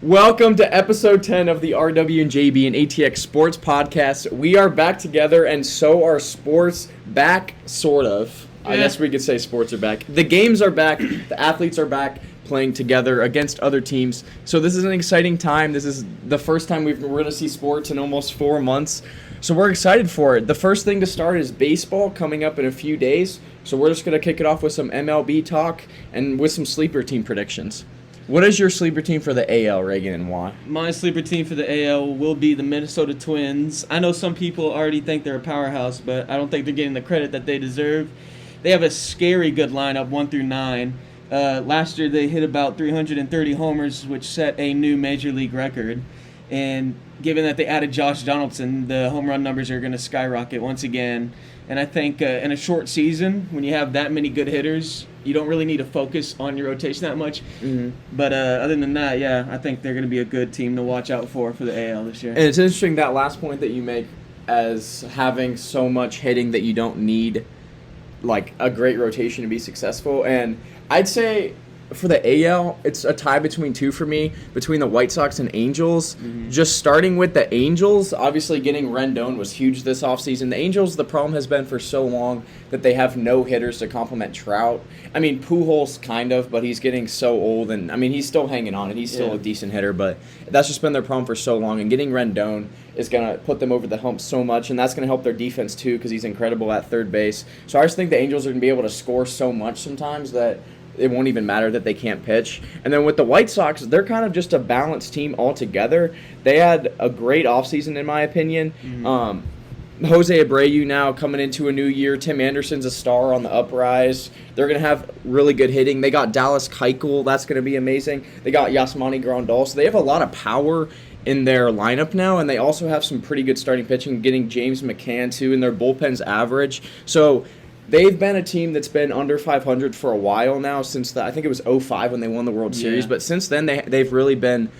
Welcome to episode 10 of the RW and JB and ATX Sports Podcast. We are back together, and so are sports back, sort of. I guess we could say sports are back. The games are back. The athletes are back playing together against other teams. So this is an exciting time. This is the first time we're going to see sports in almost 4 months. So we're excited for it. The first thing to start is baseball coming up in a few days. So we're just going to kick it off with some MLB talk and with some sleeper team predictions. What is your sleeper team for the AL, Reagan, and why? My sleeper team for the AL will be the Minnesota Twins. I know some people already think they're a powerhouse, but I don't think they're getting the credit that they deserve. They have a scary good lineup, 1 through 9. Last year they hit about 330 homers, which set a new major league record. And given that they added Josh Donaldson, the home run numbers are going to skyrocket once again. And I think in a short season, when you have that many good hitters, you don't really need to focus on your rotation that much. Mm-hmm. But other than that, yeah, I think they're going to be a good team to watch out for the AL this year. And it's interesting that last point that you make as having so much hitting that you don't need like a great rotation to be successful. And I'd say for the AL, it's a tie between two for me, between the White Sox and Angels. Mm-hmm. Just starting with the Angels, obviously getting Rendon was huge this offseason. The Angels, the problem has been for so long that they have no hitters to complement Trout. I mean, Pujols kind of, but he's getting so old, and I mean, he's still hanging on, and he's still a decent hitter, but that's just been their problem for so long, and getting Rendon is going to put them over the hump so much, and that's going to help their defense too because he's incredible at third base. So I just think the Angels are going to be able to score so much sometimes that it won't even matter that they can't pitch. And then with the White Sox, they're kind of just a balanced team altogether. They had a great offseason, in my opinion. Mm-hmm. Jose Abreu now coming into a new year. Tim Anderson's a star on the uprise. They're going to have really good hitting. They got Dallas Keuchel. That's going to be amazing. They got Yasmani Grandal. So they have a lot of power in their lineup now, and they also have some pretty good starting pitching, getting James McCann, too, and their bullpen's average. So they've been a team that's been under 500 for a while now, since I think it was 2005 when they won the World Series. But since then, they've really been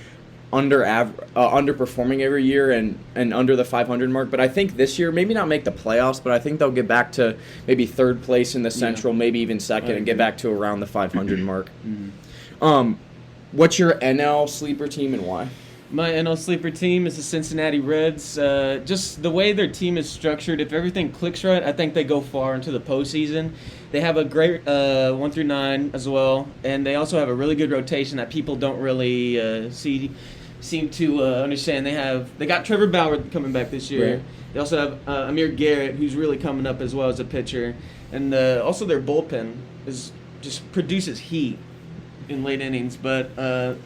underperforming every year and under the 500 mark. But I think this year, maybe not make the playoffs, but I think they'll get back to maybe third place in the Central, maybe even second, and get back to around the 500 mark. Mm-hmm. What's your NL sleeper team and why? My NL sleeper team is the Cincinnati Reds. Just the way their team is structured, if everything clicks right, I think they go far into the postseason. They have a great 1 through 9 as well, and they also have a really good rotation that people don't really seem to understand. They got Trevor Bauer coming back this year. Right. They also have Amir Garrett, who's really coming up as well as a pitcher, and also their bullpen just produces heat in late innings, but.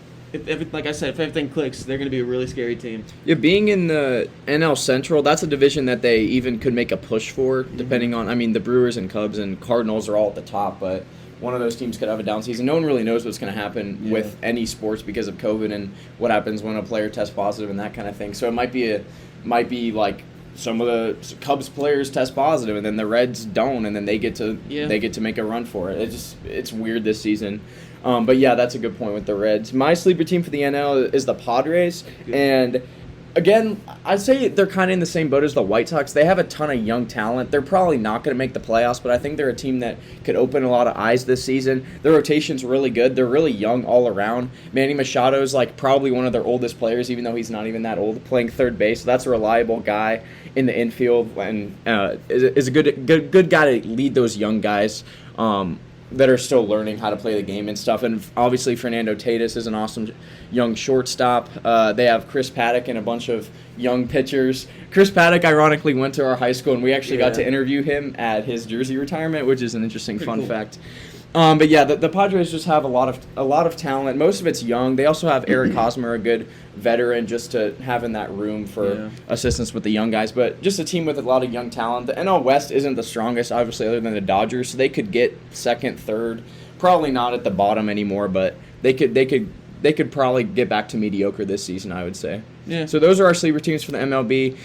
Like I said, if everything clicks, they're going to be a really scary team. Yeah, being in the NL Central, that's a division that they even could make a push for, depending on, I mean, the Brewers and Cubs and Cardinals are all at the top, but one of those teams could have a down season. No one really knows what's going to happen with any sports because of COVID and what happens when a player tests positive and that kind of thing. So it might be like some of the Cubs players test positive and then the Reds don't, and then they get to make a run for it. It's weird this season. But yeah, that's a good point with the Reds. My sleeper team for the NL is the Padres, and again, I'd say they're kind of in the same boat as the White Sox. They have a ton of young talent. They're probably not going to make the playoffs, but I think they're a team that could open a lot of eyes this season. Their rotation's really good. They're really young all around. Manny Machado's like probably one of their oldest players, even though he's not even that old, playing third base. So that's a reliable guy in the infield, and is a good guy to lead those young guys that are still learning how to play the game and stuff. And obviously Fernando Tatis is an awesome young shortstop. They have Chris Paddock and a bunch of young pitchers. Chris Paddock ironically went to our high school, and we actually got to interview him at his jersey retirement, which is an interesting fun fact. But yeah, the Padres just have a lot of talent. Most of it's young. They also have Eric Hosmer, a good veteran, just to have in that room for assistance with the young guys. But just a team with a lot of young talent. The NL West isn't the strongest, obviously, other than the Dodgers. So they could get second, third, probably not at the bottom anymore, but they could probably get back to mediocre this season, I would say. Yeah. So those are our sleeper teams for the MLB.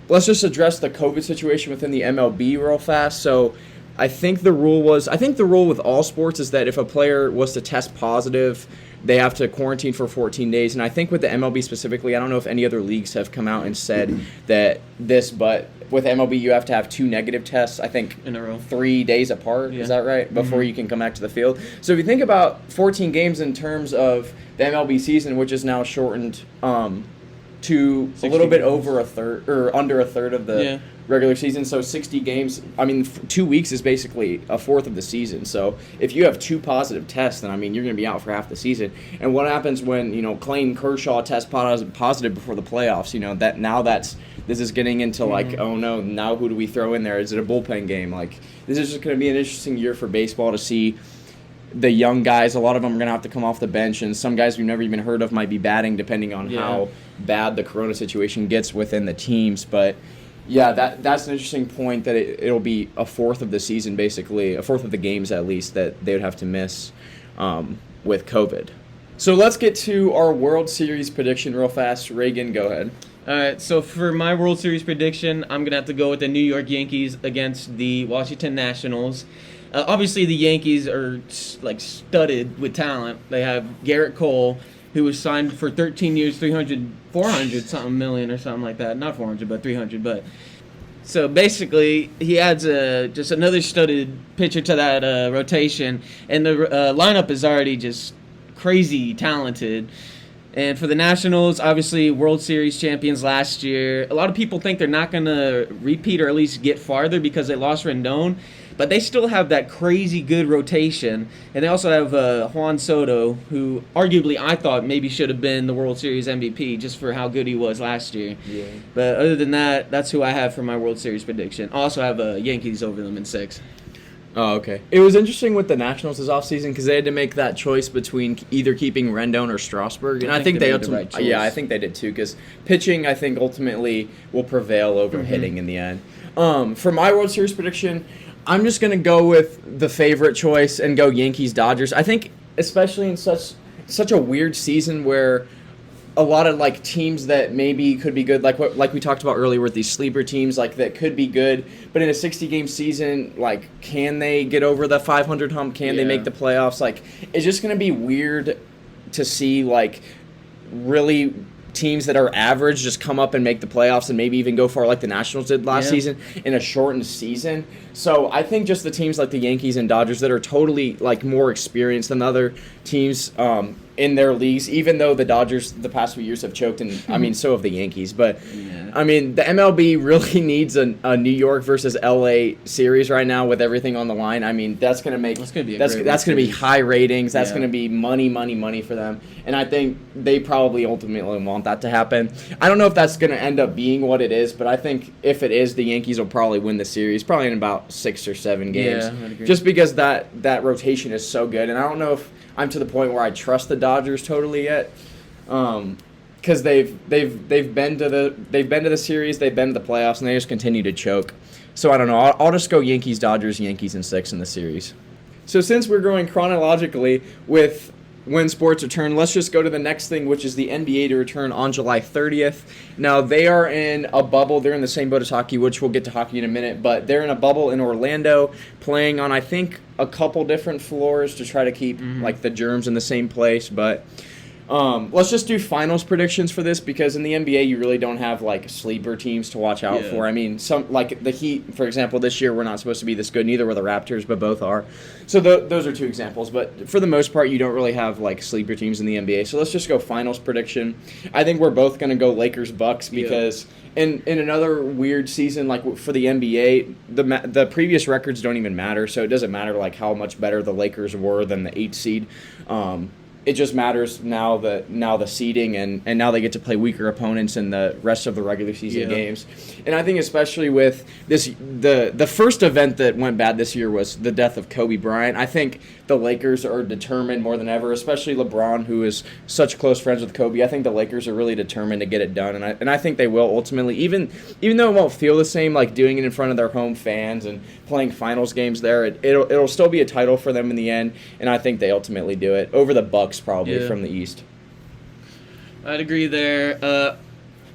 Let's just address the COVID situation within the MLB real fast. So I think the rule with all sports is that if a player was to test positive they have to quarantine for 14 days. And I think with the MLB specifically, I don't know if any other leagues have come out and said that but with MLB, you have to have 2 negative tests, I think, in a row, 3 days apart. Yeah. Is that right? Before you can come back to the field. So if you think about 14 games in terms of the MLB season, which is now shortened to a little bit over a third or under a third of the regular season, so 60 games. I mean, 2 weeks is basically a fourth of the season. So if you have 2 positive tests, then I mean you're going to be out for half the season. And what happens when Clayton Kershaw tests positive before the playoffs? This is getting into like, oh no, now who do we throw in there? Is it a bullpen game? Like, this is just going to be an interesting year for baseball to see the young guys. A lot of them are going to have to come off the bench, and some guys we've never even heard of might be batting, depending on how bad the corona situation gets within the teams. But yeah, that's an interesting point, that it'll be a fourth of the season, basically, a fourth of the games at least, that they would have to miss with COVID. So let's get to our World Series prediction real fast. Reagan, go ahead. All right, so for my World Series prediction, I'm going to have to go with the New York Yankees against the Washington Nationals. Obviously, the Yankees are like studded with talent. They have Garrett Cole, who was signed for 13 years, 400 something million or something like that. Not 400, but 300. But so basically, he adds just another studded pitcher to that rotation, and the lineup is already just crazy talented. And for the Nationals, obviously World Series champions last year. A lot of people think they're not going to repeat or at least get farther because they lost Rendon. But they still have that crazy good rotation. And they also have Juan Soto, who arguably I thought maybe should have been the World Series MVP just for how good he was last year. Yeah. But other than that, that's who I have for my World Series prediction. I also have Yankees over them in 6. Oh, okay. It was interesting with the Nationals this offseason because they had to make that choice between either keeping Rendon or Strasburg. And I think they ultimately, right, yeah, I think they did too, because pitching, I think, ultimately will prevail over hitting in the end. For my World Series prediction, I'm just going to go with the favorite choice and go Yankees-Dodgers. I think especially in such a weird season where a lot of like teams that maybe could be good, like we talked about earlier with these sleeper teams, like that could be good, but in a 60-game season, like, can they get over the 500 hump? Can they make the playoffs? Like, it's just going to be weird to see like really teams that are average just come up and make the playoffs and maybe even go far like the Nationals did last season in a shortened season. So I think just the teams like the Yankees and Dodgers that are totally like more experienced than other teams in their leagues, even though the Dodgers the past few years have choked, and I mean so have the Yankees. But I mean the MLB really needs a New York versus LA series right now with everything on the line. I mean that's gonna be high ratings. That's gonna be money for them. And I think they probably ultimately want that to happen. I don't know if that's gonna end up being what it is, but I think if it is, the Yankees will probably win the series, probably in about 6 or 7 games. Yeah, I'd agree. Just because that rotation is so good, and I don't know if I'm to the point where I trust the Dodgers totally yet, because they've been to the series, they've been to the playoffs, and they just continue to choke. So I don't know. I'll just go Yankees in 6 in the series. So since we're going chronologically with when sports return, let's just go to the next thing, which is the NBA to return on July 30th. Now, they are in a bubble. They're in the same boat as hockey, which we'll get to hockey in a minute, but they're in a bubble in Orlando, playing on, I think, a couple different floors to try to keep like the germs in the same place. But let's just do finals predictions for this, because in the NBA you really don't have like sleeper teams to watch out for. I mean, some like the Heat, for example, this year we're not supposed to be this good. Neither were the Raptors, but both are. So those are 2 exampple. But for the most part, you don't really have like sleeper teams in the NBA. So let's just go finals prediction. I think we're both going to go Lakers-Bucks because in another weird season, like for the NBA, the previous records don't even matter. So it doesn't matter like how much better the Lakers were than the 8th seed. It just matters now the seeding, and now they get to play weaker opponents in the rest of the regular season games. And I think especially with this, the first event that went bad this year was the death of Kobe Bryant. I think the Lakers are determined more than ever, especially LeBron, who is such close friends with Kobe. I think the Lakers are really determined to get it done, and I think they will ultimately, even though it won't feel the same, like doing it in front of their home fans and playing finals games there. It'll still be a title for them in the end, and I think they ultimately do it over the Bucks probably from the East. I'd agree there.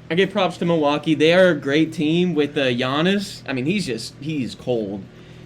I give props to Milwaukee. They are a great team with Giannis. I mean, he's cold.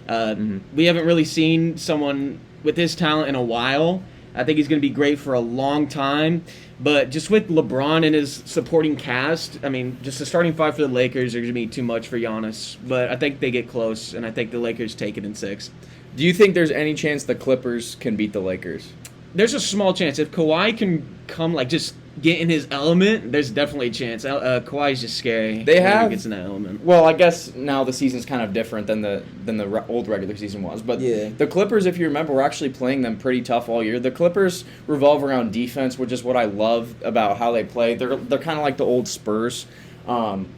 We haven't really seen someone with his talent in a while. I think he's going to be great for a long time. But just with LeBron and his supporting cast, I mean, just the starting five for the Lakers are going to be too much for Giannis. But I think they get close, and I think the Lakers take it in 6. Do you think there's any chance the Clippers can beat the Lakers? There's a small chance. If Kawhi can come, like, just get in his element, there's definitely a chance. Kawhi's just scary. They have. He gets in that element. Well, I guess now the season's kind of different than the old regular season was. But the Clippers, if you remember, were actually playing them pretty tough all year. The Clippers revolve around defense, which is what I love about how they play. They're kind of like the old Spurs.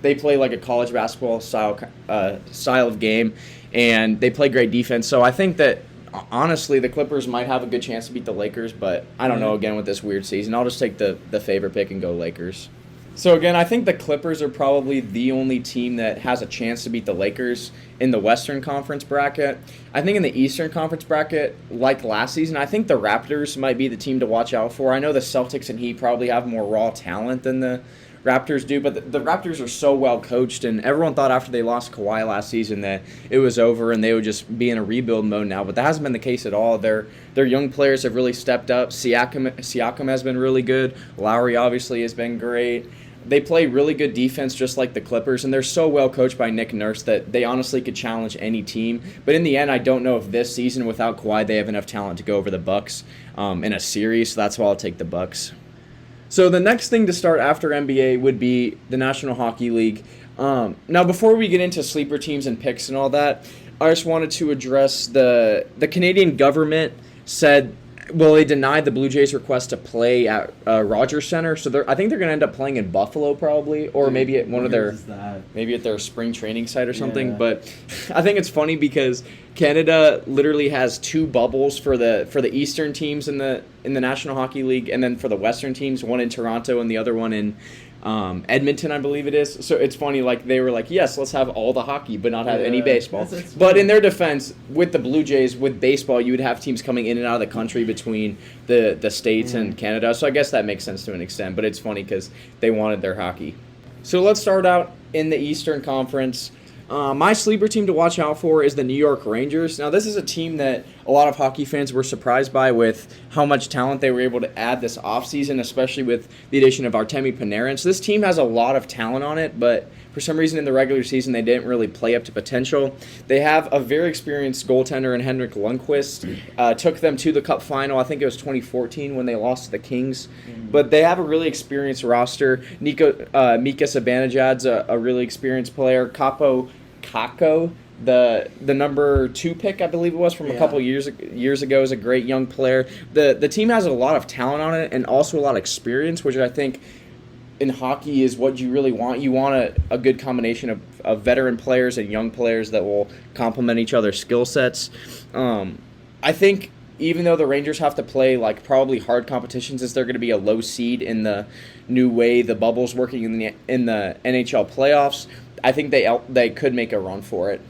They play like a college basketball style of game, and they play great defense. So I think that, honestly, the Clippers might have a good chance to beat the Lakers, but I don't know, again, with this weird season. I'll just take the favorite pick and go Lakers. So, again, I think the Clippers are probably the only team that has a chance to beat the Lakers in the Western Conference bracket. I think in the Eastern Conference bracket, like last season, I think the Raptors might be the team to watch out for. I know the Celtics and Heat probably have more raw talent than the Raptors do, but the Raptors are so well coached, and everyone thought after they lost Kawhi last season that it was over and they would just be in a rebuild mode now, but that hasn't been the case at all. Their young players have really stepped up. Siakam has been really good. Lowry obviously has been great. They play really good defense just like the Clippers, and they're so well coached by Nick Nurse that they honestly could challenge any team. But in the end, I don't know if this season without Kawhi they have enough talent to go over the Bucks in a series, so that's why I'll take the Bucks. So the next thing to start after NBA would be the National Hockey League. Now, before we get into sleeper teams and picks and all that, I just wanted to address the Canadian government said, well, they denied the Blue Jays' request to play at Rogers Center. So I think they're going to end up playing in Buffalo probably, or maybe at maybe at their spring training site or something. Yeah. But I think it's funny because Canada literally has 2 bubbles for the Eastern teams in the National Hockey League, and then for the Western teams, one in Toronto and the other one in Edmonton, I believe it is. So it's funny, like they were like, yes, let's have all the hockey, but not have any baseball. But in their defense, with the Blue Jays, with baseball, you would have teams coming in and out of the country between the States and Canada. So I guess that makes sense to an extent, but it's funny because they wanted their hockey. So let's start out in the Eastern Conference. My sleeper team to watch out for is the New York Rangers. Now, this is a team that a lot of hockey fans were surprised by with how much talent they were able to add this offseason, especially with the addition of Artemi Panarin. So this team has a lot of talent on it, but for some reason in the regular season they didn't really play up to potential. They have a very experienced goaltender in Henrik Lundqvist. Took them to the Cup final. I think it was 2014 when they lost to the Kings. But they have a really experienced roster. Mika Zibanejad's a really experienced player. Kakko, the number 2 pick, I believe it was, from a couple years ago, is a great young player. The team has a lot of talent on it and also a lot of experience, which I think in hockey is what you really want. You want a good combination of veteran players and young players that will complement each other's skill sets. I think even though the Rangers have to play like probably hard competitions, as they're going to be a low seed in the new way the bubble's working in the NHL playoffs, I think they could make a run for it.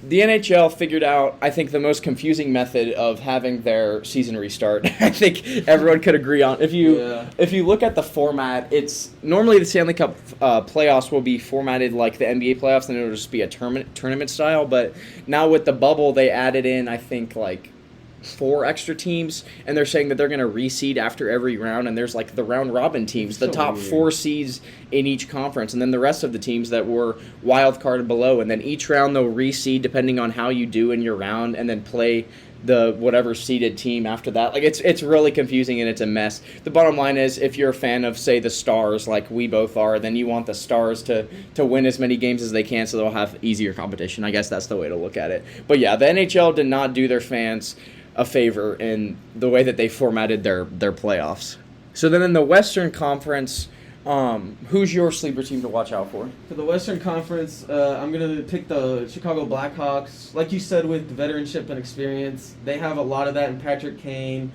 The NHL figured out, I think, the most confusing method of having their season restart. I think everyone could agree on. If you look at the format, it's normally the Stanley Cup playoffs will be formatted like the NBA playoffs, and it'll just be a tournament style. But now with the bubble, they added in, I think, like 4 extra teams, and they're saying that they're going to reseed after every round, and there's like the round robin teams, the top 4 seeds in each conference, and then the rest of the teams that were wild carded below, and then each round they'll reseed depending on how you do in your round, and then play the whatever seeded team after that. Like it's really confusing and it's a mess. The bottom line is, if you're a fan of, say, the Stars, like we both are, then you want the Stars to win as many games as they can so they'll have easier competition. I guess that's the way to look at it. But yeah, the NHL did not do their fans a favor in the way that they formatted their playoffs. So then in the Western Conference, who's your sleeper team to watch out for? For the Western Conference, I'm going to pick the Chicago Blackhawks. Like you said, with veteranship and experience, they have a lot of that in Patrick Kane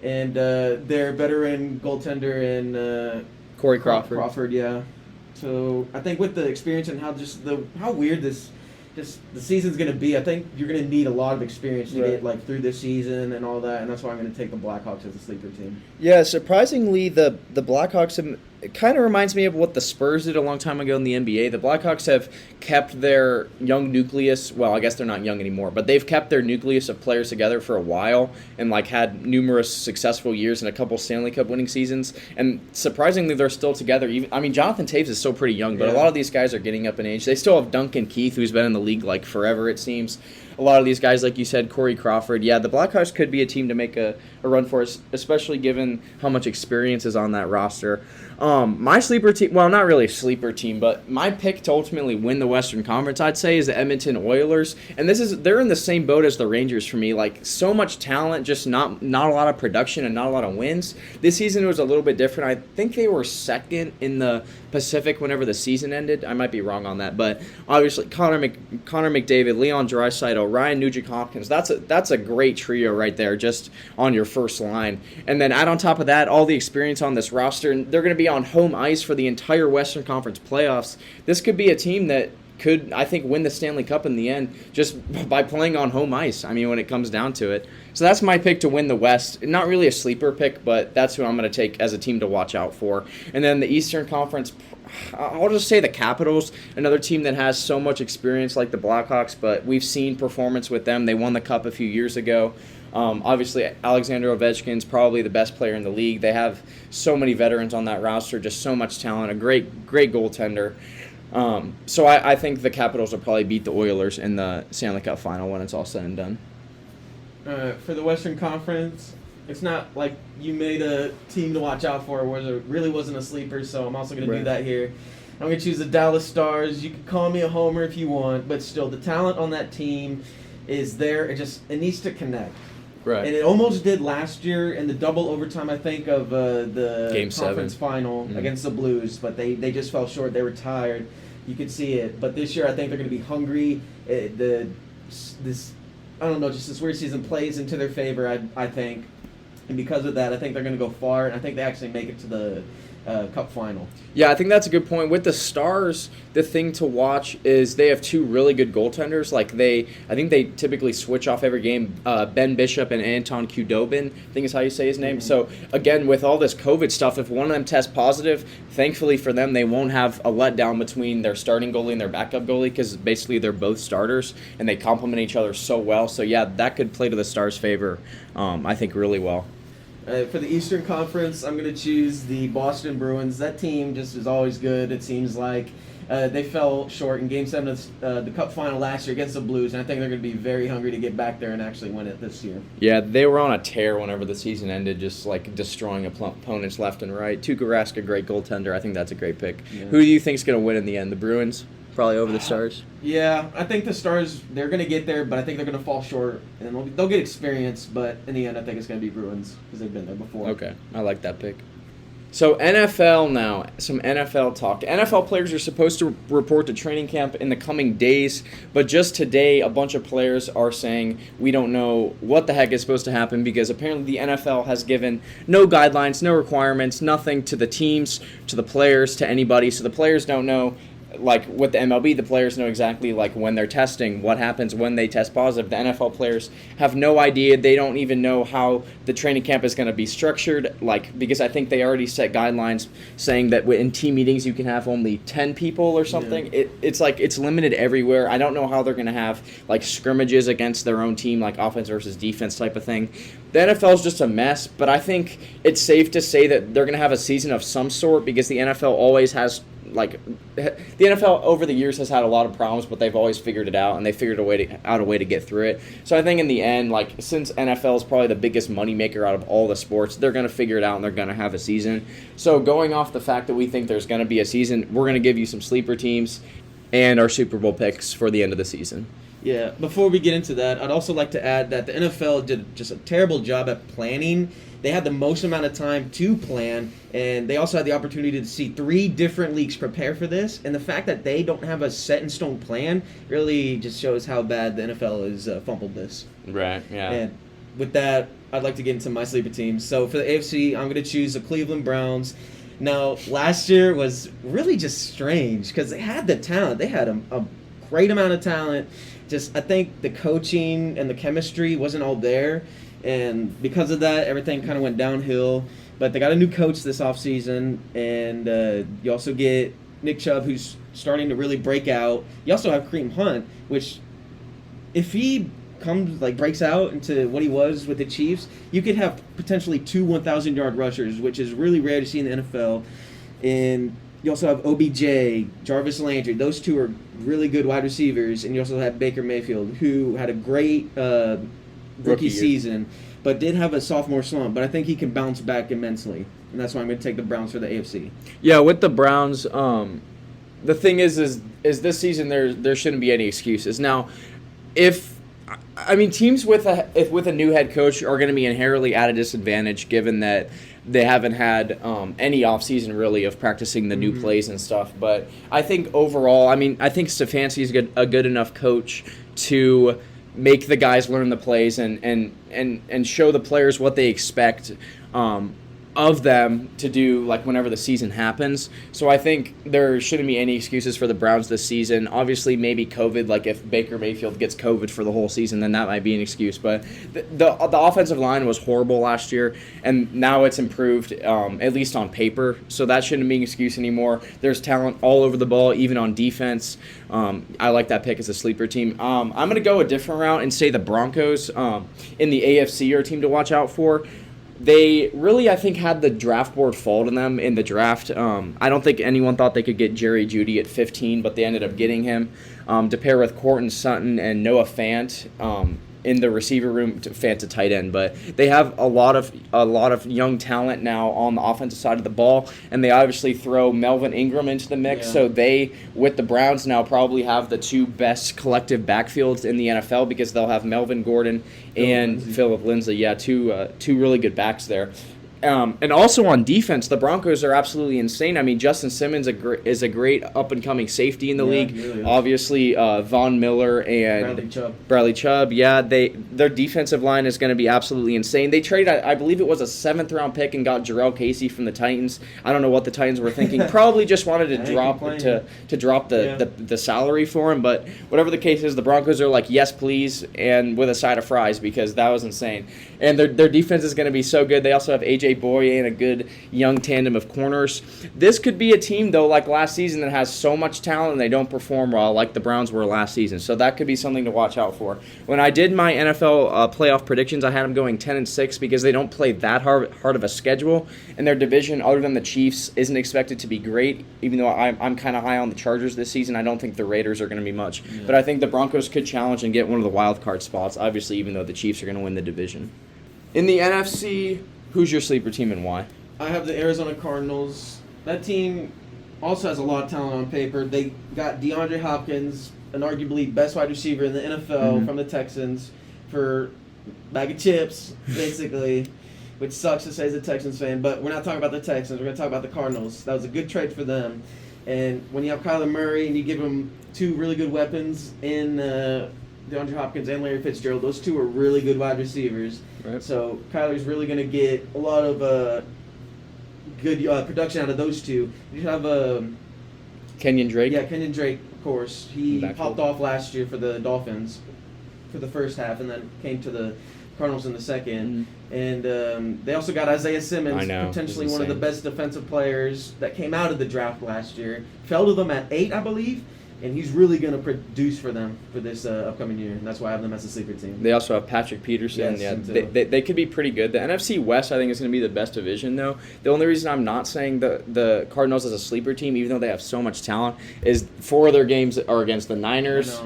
and their veteran goaltender in Corey Crawford. Yeah. So I think with the experience and how weird the season's going to be, I think you're going to need a lot of experience to get like through this season and all that, and that's why I'm going to take the Blackhawks as a sleeper team. Yeah, surprisingly, the Blackhawks it kind of reminds me of what the Spurs did a long time ago in the NBA. The Blackhawks have kept their young nucleus. Well, I guess they're not young anymore, but they've kept their nucleus of players together for a while and like had numerous successful years and a couple Stanley Cup winning seasons. And surprisingly, they're still together. Jonathan Taves is still pretty young, but a lot of these guys are getting up in age. They still have Duncan Keith, who's been in the league like forever, it seems. A lot of these guys, like you said, Corey Crawford. Yeah, the Blackhawks could be a team to make a run for us, especially given how much experience is on that roster. My sleeper team, well, not really a sleeper team, but my pick to ultimately win the Western Conference, I'd say, is the Edmonton Oilers. And they're in the same boat as the Rangers for me. Like, so much talent, just not a lot of production and not a lot of wins. This season was a little bit different. I think they were second in the Pacific whenever the season ended. I might be wrong on that, but obviously Connor McDavid, Leon Draisaitl, Ryan Nugent-Hopkins, that's a great trio right there just on your first line. And then add on top of that all the experience on this roster, and they're going to be on home ice for the entire Western Conference playoffs. This could be a team that could, I think, win the Stanley Cup in the end just by playing on home ice, when it comes down to it. So that's my pick to win the West. Not really a sleeper pick, but that's who I'm going to take as a team to watch out for. And then the Eastern Conference, I'll just say the Capitals, another team that has so much experience like the Blackhawks, but we've seen performance with them. They won the Cup a few years ago. Obviously, Alexander Ovechkin's probably the best player in the league. They have so many veterans on that roster, just so much talent, a great goaltender. So I think the Capitals will probably beat the Oilers in the Stanley Cup final when it's all said and done. For the Western Conference, it's not like you made a team to watch out for where there really wasn't a sleeper, so I'm also going to do that here. I'm going to choose the Dallas Stars. You can call me a homer if you want, but still, the talent on that team is there. It needs to connect. Right. And it almost did last year in the double overtime, I think, of the Game conference 7 final against the Blues, but they just fell short. They were tired. You could see it. But this year, I think they're going to be hungry. This weird season plays into their favor, I think. And because of that, I think they're going to go far, and I think they actually make it to the Cup final. Yeah, I think that's a good point. With the Stars, the thing to watch is they have two really good goaltenders. I think they typically switch off every game. Ben Bishop and Anton Khudobin, I think is how you say his name. So again, with all this COVID stuff, if one of them tests positive, thankfully for them, they won't have a letdown between their starting goalie and their backup goalie because basically they're both starters and they complement each other so well. So yeah, that could play to the Stars' favor, I think, really well. For the Eastern Conference, I'm going to choose the Boston Bruins. That team just is always good, it seems like. They fell short in Game 7 of the Cup final last year against the Blues, and I think they're going to be very hungry to get back there and actually win it this year. Yeah, they were on a tear whenever the season ended, just like destroying opponents left and right. Tuukka Rask, a great goaltender. I think that's a great pick. Yeah. Who do you think is going to win in the end? The Bruins? Probably over the Stars? Yeah, I think the Stars, they're going to get there, but I think they're going to fall short. And they'll get experience, but in the end, I think it's going to be Bruins because they've been there before. Okay, I like that pick. So NFL now, some NFL talk. NFL players are supposed to report to training camp in the coming days, but just today a bunch of players are saying we don't know what the heck is supposed to happen because apparently the NFL has given no guidelines, no requirements, nothing to the teams, to the players, to anybody, so the players don't know. Like with the MLB, the players know exactly like when they're testing, what happens when they test positive. The NFL players have no idea. They don't even know how the training camp is going to be structured, because I think they already set guidelines saying that in team meetings you can have only 10 people or something. Yeah. It's limited everywhere. I don't know how they're going to have like scrimmages against their own team, like offense versus defense type of thing. The NFL is just a mess, but I think it's safe to say that they're going to have a season of some sort because the NFL always has the NFL over the years has had a lot of problems, but they've always figured it out, and they figured out a way to get through it. So I think in the end, since NFL is probably the biggest moneymaker out of all the sports, they're going to figure it out, and they're going to have a season. So going off the fact that we think there's going to be a season, we're going to give you some sleeper teams and our Super Bowl picks for the end of the season. Yeah, before we get into that, I'd also like to add that the NFL did just a terrible job at planning. They had the most amount of time to plan, and they also had the opportunity to see 3 different leagues prepare for this. And the fact that they don't have a set-in-stone plan really just shows how bad the NFL has fumbled this. Right, yeah. And with that, I'd like to get into my sleeper teams. So for the AFC, I'm going to choose the Cleveland Browns. Now, last year was really just strange because they had the talent. They had a great amount of talent. Just, I think the coaching and the chemistry wasn't all there. And because of that, everything kind of went downhill. But they got a new coach this offseason, and you also get Nick Chubb, who's starting to really break out. You also have Kareem Hunt, which if he breaks out into what he was with the Chiefs, you could have potentially 2 1,000-yard rushers, which is really rare to see in the NFL. And you also have OBJ, Jarvis Landry. Those two are really good wide receivers. And you also have Baker Mayfield, who had a great rookie season, but did have a sophomore slump. But I think he can bounce back immensely. And that's why I'm going to take the Browns for the AFC. Yeah, with the Browns, the thing is this season there shouldn't be any excuses. Now, teams with a new head coach are going to be inherently at a disadvantage, given that they haven't had any offseason really of practicing the new plays and stuff. But I think overall, I think Stefanski is a good enough coach to make the guys learn the plays and show the players what they expect of them to do, like, whenever the season happens. So I think there shouldn't be any excuses for the Browns this season. Obviously, maybe COVID, like if Baker Mayfield gets COVID for the whole season, then that might be an excuse. But the offensive line was horrible last year, and now it's improved, at least on paper. So that shouldn't be an excuse anymore. There's talent all over the ball, even on defense. I like that pick as a sleeper team. I'm going to go a different route and say the Broncos in the AFC are a team to watch out for. They really, I think, had the draft board fall to them in the draft. I don't think anyone thought they could get Jerry Jeudy at 15, but they ended up getting him to pair with Courtland Sutton and Noah Fant in the receiver room. Fant's a tight end, but they have a lot of young talent now on the offensive side of the ball, and they obviously throw Melvin Ingram into the mix. Yeah. So they, with the Browns now, probably have the 2 best collective backfields in the NFL, because they'll have Melvin Gordon and Phillip Lindsay. Yeah, two really good backs there. And also on defense, the Broncos are absolutely insane. Justin Simmons is a great up-and-coming safety in the league. Really obviously, Von Miller and Bradley Chubb. Yeah, their defensive line is going to be absolutely insane. They traded, I believe it was a 7th-round pick, and got Jarrell Casey from the Titans. I don't know what the Titans were thinking. Probably just wanted to drop the salary for him. But whatever the case is, the Broncos are like, yes, please, and with a side of fries, because that was insane. And their defense is going to be so good. They also have A.J. Boye and a good young tandem of corners. This could be a team, though, like last season, that has so much talent and they don't perform well, like the Browns were last season. So that could be something to watch out for. When I did my NFL playoff predictions, I had them going 10-6 because they don't play that hard of a schedule, and their division, other than the Chiefs, isn't expected to be great. Even though I'm kind of high on the Chargers this season, I don't think the Raiders are going to be much. Yeah. But I think the Broncos could challenge and get one of the wild card spots, obviously, even though the Chiefs are going to win the division. In the NFC, who's your sleeper team and why? I have the Arizona Cardinals. That team also has a lot of talent on paper. They got DeAndre Hopkins, an arguably best wide receiver in the NFL from the Texans, for a bag of chips, basically, which sucks to say as a Texans fan. But we're not talking about the Texans. We're going to talk about the Cardinals. That was a good trade for them. And when you have Kyler Murray and you give him 2 really good weapons in DeAndre Hopkins and Larry Fitzgerald, those 2 are really good wide receivers. Right. So Kyler's really going to get a lot of good production out of those 2. You have Kenyon Drake. Yeah, Kenyon Drake, of course. He popped off last year for the Dolphins for the first half, and then came to the Cardinals in the second. And they also got Isaiah Simmons, potentially one of the best defensive players that came out of the draft last year. Fell to them at 8, I believe. And he's really going to produce for them for this upcoming year. And that's why I have them as a sleeper team. They also have Patrick Peterson. Yes, they could be pretty good. The NFC West, I think, is going to be the best division, though. The only reason I'm not saying the Cardinals as a sleeper team, even though they have so much talent, is 4 of their games are against the Niners.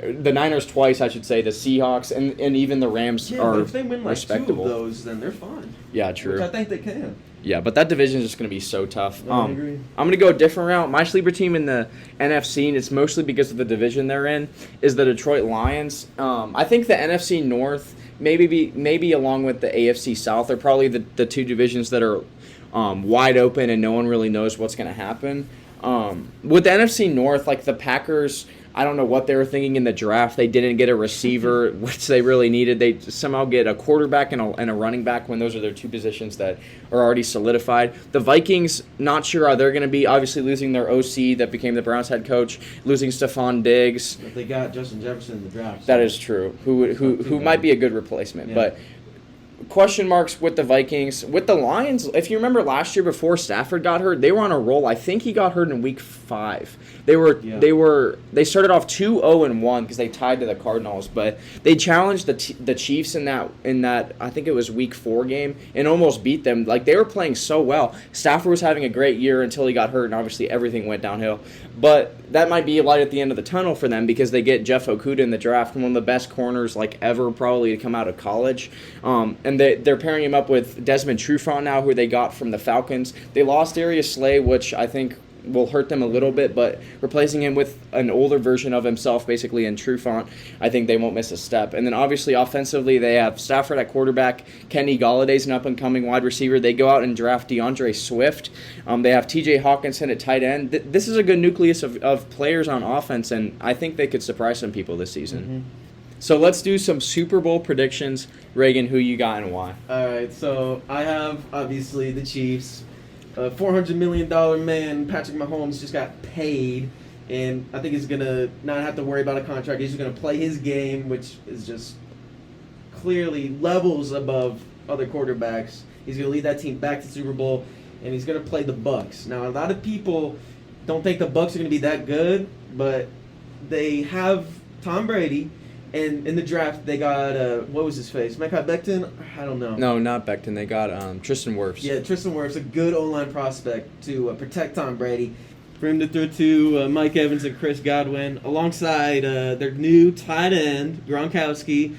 The Niners twice, I should say. The Seahawks and even the Rams are respectable. If they win like 2 of those, then they're fine. Yeah, true. Which I think they can. Yeah, but that division is just going to be so tough. I agree. I'm going to go a different route. My sleeper team in the NFC, and it's mostly because of the division they're in, is the Detroit Lions. I think the NFC North, maybe along with the AFC South, are probably the 2 divisions that are wide open and no one really knows what's going to happen. With the NFC North, like the Packers, I don't know what they were thinking in the draft. They didn't get a receiver, which they really needed. They somehow get a quarterback and a running back when those are their 2 positions that are already solidified. The Vikings, not sure how they're going to be. Obviously losing their OC that became the Browns head coach, losing Stephon Diggs. But they got Justin Jefferson in the draft. So. That is true. Who might be a good replacement. Yeah. But question marks with the Vikings. With the Lions, if you remember last year before Stafford got hurt, they were on a roll. I think he got hurt in week 5. They started off 2-0-1 because they tied to the Cardinals, but they challenged the Chiefs in that I think it was week 4 game and almost beat them. Like, they were playing so well. Stafford was having a great year until he got hurt, and obviously everything went downhill. But that might be a light at the end of the tunnel for them because they get Jeff Okudah in the draft, one of the best corners like ever probably to come out of college. And they're pairing him up with Desmond Trufant now, who they got from the Falcons. They lost Darius Slay, which I think will hurt them a little bit, but replacing him with an older version of himself, basically, in Trufant, I think they won't miss a step. And then, obviously, offensively, they have Stafford at quarterback. Kenny Galladay's an up-and-coming wide receiver. They go out and draft DeAndre Swift. They have T.J. Hawkinson at tight end. This is a good nucleus of players on offense, and I think they could surprise some people this season. Mm-hmm. So let's do some Super Bowl predictions. Reagan, who you got and why? All right, so I have, obviously, the Chiefs. $400 million man, Patrick Mahomes, just got paid, and I think he's going to not have to worry about a contract. He's just going to play his game, which is just clearly levels above other quarterbacks. He's going to lead that team back to the Super Bowl, and he's going to play the Bucs. Now, a lot of people don't think the Bucs are going to be that good, but they have Tom Brady. And in the draft, they got, what was his face? Mekhi Becton? I don't know. No, not Becton. They got Tristan Wirfs. Yeah, Tristan Wirfs, a good O-line prospect to protect Tom Brady. For him to throw to Mike Evans and Chris Godwin, alongside their new tight end, Gronkowski.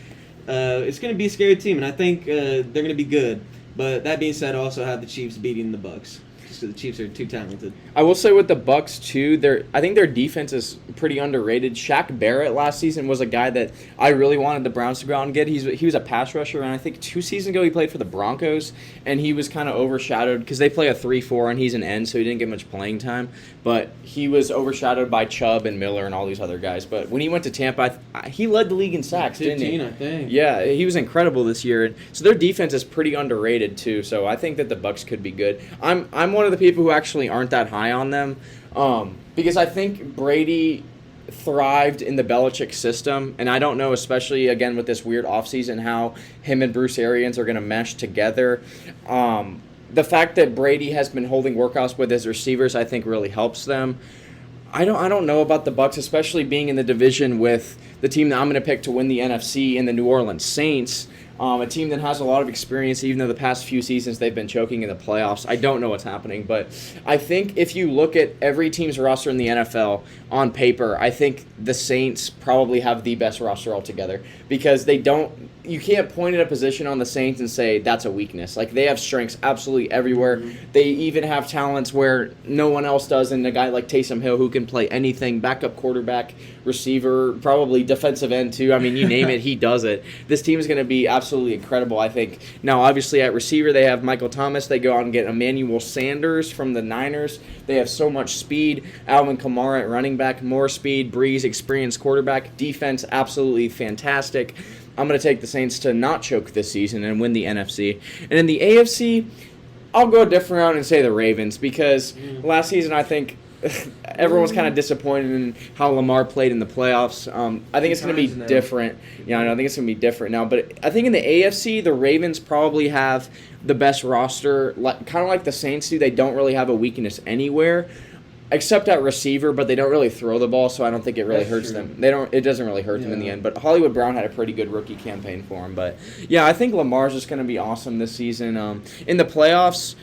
It's going to be a scary team, and I think they're going to be good. But that being said, I also have the Chiefs beating the Bucs. So the Chiefs are too talented. I will say with the Bucs too, I think their defense is pretty underrated. Shaq Barrett last season was a guy that I really wanted the Browns to go out and get. He was a pass rusher, and I think 2 seasons ago he played for the Broncos, and he was kind of overshadowed because they play a 3-4, and he's an end, so he didn't get much playing time. But he was overshadowed by Chubb and Miller and all these other guys. But when he went to Tampa, he led the league in sacks, 15, didn't he? I think. Yeah, he was incredible this year. And so their defense is pretty underrated too. So I think that the Bucs could be good. I'm one of the people who actually aren't that high on them because I think Brady thrived in the Belichick system, and I don't know, especially again with this weird offseason, how him and Bruce Arians are going to mesh together. The fact that Brady has been holding workouts with his receivers, I think, really helps them. I don't know about the Bucs, especially being in the division with the team that I'm going to pick to win the NFC in the New Orleans Saints. A team that has a lot of experience, even though the past few seasons they've been choking in the playoffs. I don't know what's happening, but I think if you look at every team's roster in the NFL on paper, I think the Saints probably have the best roster altogether because you can't point at a position on the Saints and say that's a weakness. Like, they have strengths absolutely everywhere. Mm-hmm. They even have talents where no one else does, and a guy like Taysom Hill who can play anything, backup quarterback, receiver, probably defensive end too. I mean, you name it, he does it. This team is going to be absolutely incredible, I think. Now, obviously, at receiver, they have Michael Thomas. They go out and get Emmanuel Sanders from the Niners. They have so much speed. Alvin Kamara at running back, more speed. Breeze, experienced quarterback. Defense, absolutely fantastic. I'm going to take the Saints to not choke this season and win the NFC. And in the AFC, I'll go a different route and say the Ravens because last season I think everyone was kind of disappointed in how Lamar played in the playoffs. I think it's going to be different. Yeah, I think it's going to be different now. But I think in the AFC, the Ravens probably have the best roster, kind of like the Saints do. They don't really have a weakness anywhere. Except at receiver, but they don't really throw the ball, so I don't think it really hurts them. It doesn't really hurt them in the end. But Hollywood Brown had a pretty good rookie campaign for him. But yeah, I think Lamar's just going to be awesome this season. In the playoffs,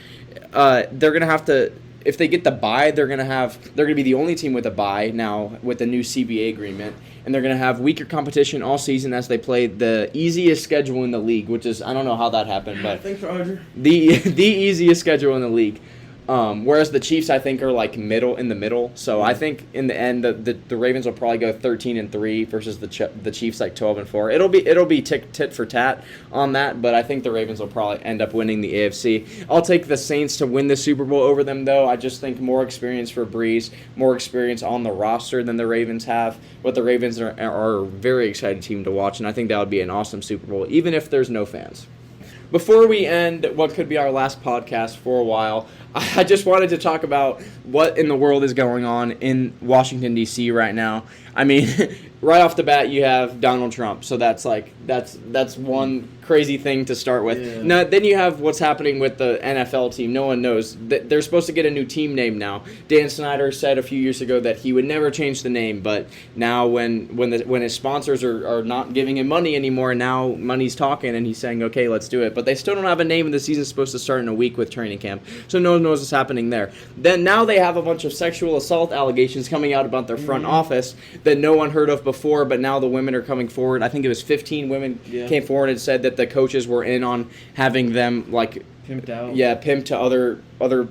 they're going to have to. If they get the bye, they're going to be the only team with a bye now with the new CBA agreement, and they're going to have weaker competition all season as they play the easiest schedule in the league, which is I don't know how that happened, but thanks, Roger. The easiest schedule in the league. Whereas the Chiefs, I think, are like in the middle. So I think in the end, the Ravens will probably go 13-3 versus the Chiefs like 12-4. It'll be tit for tat on that, but I think the Ravens will probably end up winning the AFC. I'll take the Saints to win the Super Bowl over them, though. I just think more experience for Breeze, more experience on the roster than the Ravens have. But the Ravens are a very exciting team to watch, and I think that would be an awesome Super Bowl, even if there's no fans. Before we end what could be our last podcast for a while, I just wanted to talk about what in the world is going on in Washington, D.C. right now. I mean, right off the bat, you have Donald Trump. So that's one crazy thing to start with. Yeah. Now, then you have what's happening with the NFL team. No one knows. They're supposed to get a new team name now. Dan Snyder said a few years ago that he would never change the name, but now when his sponsors are not giving him money anymore, now money's talking, and he's saying, okay, let's do it. But they still don't have a name, and the season's supposed to start in a week with training camp. So no one knows what's happening there. Then now they have a bunch of sexual assault allegations coming out about their front office that no one heard of before, but now the women are coming forward. I think it was 15 women came forward and said that the coaches were in on having them pimped out. Yeah, pimped to other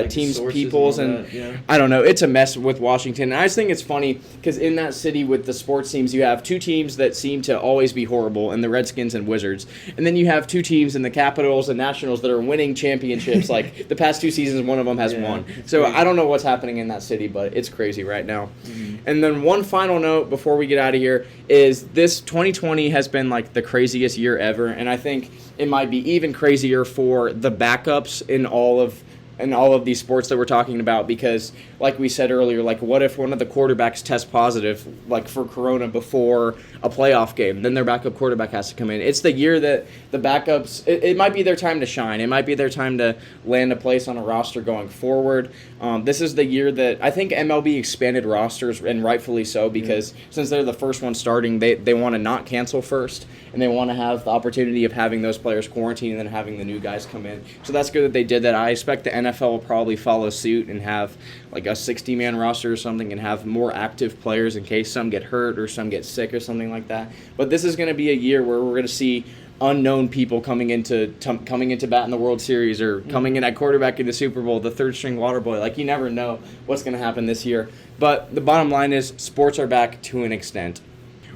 teams, peoples, and yeah. I don't know. It's a mess with Washington. And I just think it's funny because in that city with the sports teams, you have two teams that seem to always be horrible, and the Redskins and Wizards. And then you have two teams in the Capitals and Nationals that are winning championships. Like the past 2 seasons, one of them has won. So crazy. I don't know what's happening in that city, but it's crazy right now. Mm-hmm. And then one final note before we get out of here is this 2020 has been like the craziest year ever, and I think it might be even crazier for the backups in all of these sports that we're talking about, because like we said earlier, like what if one of the quarterbacks tests positive like for corona before a playoff game, then their backup quarterback has to come in. It's the year that the backups, it might be their time to shine. It might be their time to land a place on a roster going forward. This is the year that I think MLB expanded rosters, and rightfully so, because since they're the first one starting, they want to not cancel first, and they want to have the opportunity of having those players quarantine and then having the new guys come in. So that's good that they did that. I expect the NFL will probably follow suit and have like a 60-man roster or something and have more active players in case some get hurt or some get sick or something like that. But this is going to be a year where we're going to see unknown people coming into bat in the World Series or coming in at quarterback in the Super Bowl, the third-string water boy. Like, you never know what's going to happen this year. But the bottom line is sports are back to an extent.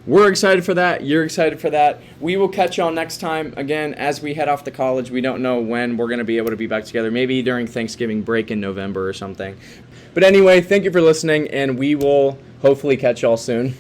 We're excited for that. You're excited for that. We will catch y'all next time. Again, as we head off to college, we don't know when we're going to be able to be back together. Maybe during Thanksgiving break in November or something. But anyway, thank you for listening, and we will hopefully catch y'all soon.